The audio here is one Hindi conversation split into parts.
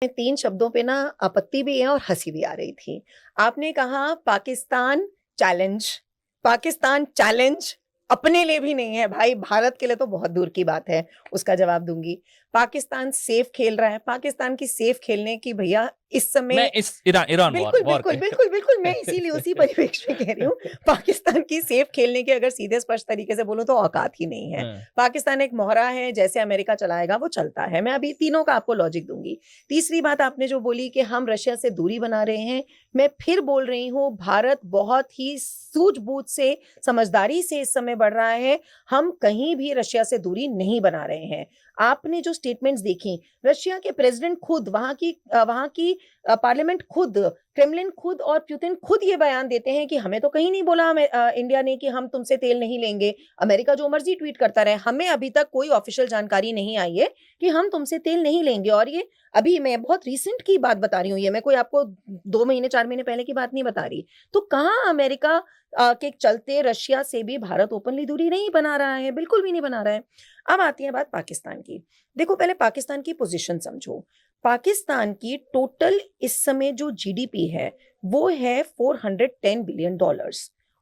3 शब्दों पे ना आपत्ति भी है और हँसी भी आ रही थी। आपने कहा चैलेंज, पाकिस्तान चैलेंज अपने लिए भी नहीं है भाई, भारत के लिए तो बहुत दूर की बात है, उसका जवाब दूँगी। पाकिस्तान सेफ खेल रहा है, पाकिस्तान की सेफ खेलने की भैया इस मैं समय इस ईरान बिल्कुल, वॉर बिल्कुल, के बिल्कुल, बिल्कुल, मैं इसीलिए उसी परिप्रेक्ष्य में कह रही हूँ, पाकिस्तान की सेफ खेलने की अगर सीधे स्पष्ट तरीके से बोलूँ तो औकात ही नहीं है। हाँ, पाकिस्तान एक मोहरा है, जैसे अमेरिका चलाएगा वो चलता है। मैं अभी तीनों का आपको लॉजिक दूँगी। तीसरी बात आपने जो बोली कि हम रशिया से दूरी बना रहे हैं, मैं फिर बोल रही हूँ, भारत बहुत ही सूझबूझ से, समझदारी से इस समय बढ़ रहा है। हम कहीं भी रशिया से दूरी नहीं बना रहे हैं। आपने जो स्टेटमेंट्स देखी, रशिया के प्रेसिडेंट खुद, वहाँ की पार्लियामेंट खुद, क्रेमलिन खुद और पुतिन खुद ये बयान देते हैं कि हमें तो कहीं नहीं बोला इंडिया ने कि हम तुमसे तेल नहीं लेंगे। अमेरिका जो मर्जी ट्वीट करता रहे, हमें अभी तक कोई ऑफिशियल जानकारी नहीं आई है कि हम तुमसे तेल नहीं लेंगे। और ये अभी मैं बहुत रिसेंट की बात बता रही हूँ, ये मैं कोई आपको 2 महीने 4 महीने पहले की बात नहीं बता रही। तो कहाँ अमेरिका के चलते रशिया से भी भारत ओपनली दूरी नहीं बना रहा है, बिल्कुल भी नहीं बना रहा है। अब आती है बात पाकिस्तान की। देखो पहले पाकिस्तान की पोजीशन समझो। पाकिस्तान की टोटल इस समय जो जीडीपी है वो है $410 बिलियन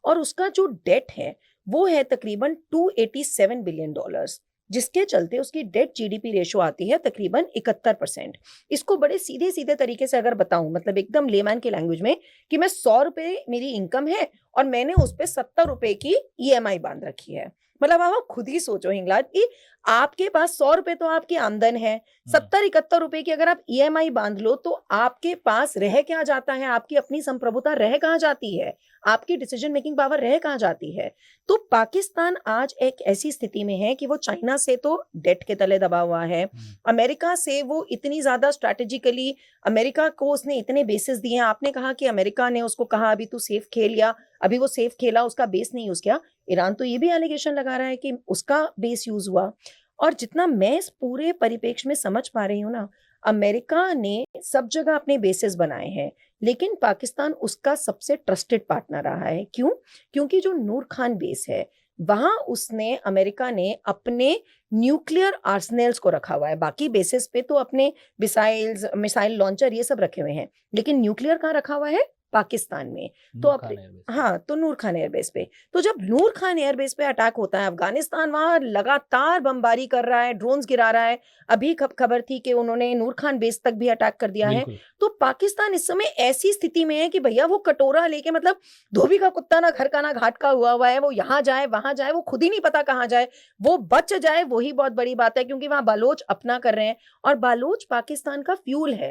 और उसका जो डेट है वो है तकरीबन $287 बिलियन, जिसके चलते उसकी डेट जीडीपी रेशो आती है तकरीबन 71%। इसको बड़े सीधे सीधे तरीके से अगर बताऊं, मतलब एकदम लेमैन के लैंग्वेज में, कि मैं 100 रुपए मेरी इनकम है और मैंने उस पे 70 रुपए की ईएमआई बांध रखी है। मतलब आप खुद ही सोचो हिंगलाज कि आपके पास 100 रुपए तो आपकी आमदन है, 70-71 रुपए की अगर आप ईएमआई बांध लो तो आपके पास रह क्या जाता है, आपकी अपनी संप्रभुता रह कहां जाती है, आपकी डिसीजन मेकिंग पावर रह कहां जाती है। तो पाकिस्तान आज एक ऐसी स्थिति में है कि वो चाइना से तो डेट के तले दबा हुआ है, अमेरिका से वो इतनी ज्यादा स्ट्रैटेजिकली, अमेरिका को उसने इतने बेसिस दिए हैं। आपने कहा कि अमेरिका ने उसको कहा अभी तू सेफ खेल, या अभी वो सेफ खेला, उसका बेस नहीं यूज किया। ईरान तो ये भी एलिगेशन लगा रहा है कि उसका बेस यूज हुआ। और जितना मैं इस पूरे परिप्रेक्ष्य में समझ पा रही हूँ ना, अमेरिका ने सब जगह अपने बेसिस बनाए हैं, लेकिन पाकिस्तान उसका सबसे ट्रस्टेड पार्टनर रहा है। क्यों? क्योंकि जो नूर खान बेस है वहां उसने, अमेरिका ने अपने न्यूक्लियर आर्सनल्स को रखा हुआ है। बाकी बेसिस पे तो अपने मिसाइल लॉन्चर ये सब रखे हुए हैं, लेकिन न्यूक्लियर कहाँ रखा हुआ है? पाकिस्तान में। तो नूर अपने, खान एयरबेस पे। हाँ, तो नूर खान एयरबेस पे। तो जब नूर खान एयरबेस पे अटैक होता है, अफगानिस्तान वहां लगातार बमबारी कर रहा है, ड्रोन्स गिरा रहा है। अभी खबर थी कि उन्होंने नूर खान बेस तक भी अटैक कर दिया है। बिल्कुल। तो पाकिस्तान इस समय ऐसी स्थिति में है कि भैया वो कटोरा लेके, मतलब धोबी का कुत्ता ना घर का ना घाट का हुआ हुआ है, वो यहाँ जाए वहां जाए, वो खुद ही नहीं पता कहाँ जाए। वो बच जाए वही बहुत बड़ी बात है, क्योंकि वहां बालोच अपना कर रहे हैं, और बालोच पाकिस्तान का फ्यूल है।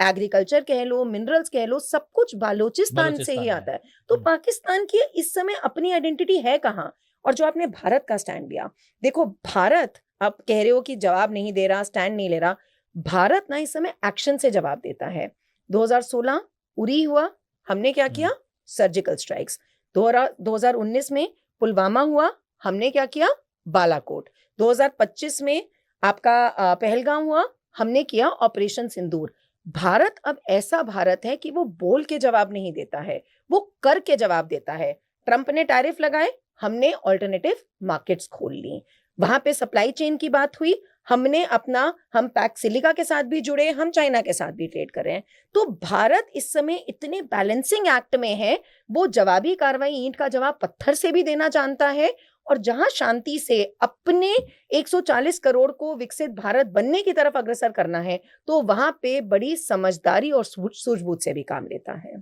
एग्रीकल्चर कह लो, मिनरल्स कह लो, सब कुछ बालोचिस्तान से ही बलूचिस्तान में। आता है। तो पाकिस्तान की इस समय अपनी आइडेंटिटी है कहाँ? और जो आपने भारत का स्टैंड लिया, देखो भारत, आप कह रहे हो कि जवाब नहीं दे रहा, स्टैंड नहीं ले रहा। भारत ना इस समय एक्शन से जवाब देता है। 2016 उरी हुआ, हमने क्या किया? Surgical strikes. 2019 में पुलवामा हुआ, हमने क्या किया? बालाकोट। 2025 में आपका पहलगाम हुआ, हमने किया ऑपरेशन सिंदूर। भारत अब ऐसा भारत है कि वो बोल के जवाब नहीं देता है, वो करके जवाब देता है। ट्रंप ने टैरिफ लगाए, हमने ऑल्टरनेटिव मार्केट्स खोल ली। वहां पे सप्लाई चेन की बात हुई, हमने अपना, हम पैक सिलिका के साथ भी जुड़े, हम चाइना के साथ भी ट्रेड कर रहे हैं। तो भारत इस समय इतने बैलेंसिंग एक्ट में है, वो जवाबी कार्रवाई ईंट का जवाब पत्थर से भी देना जानता है। और जहां शांति से अपने 140 करोड़ को विकसित भारत बनने की तरफ अग्रसर करना है, तो वहां पे बड़ी समझदारी और सूझबूझ से भी काम लेता है।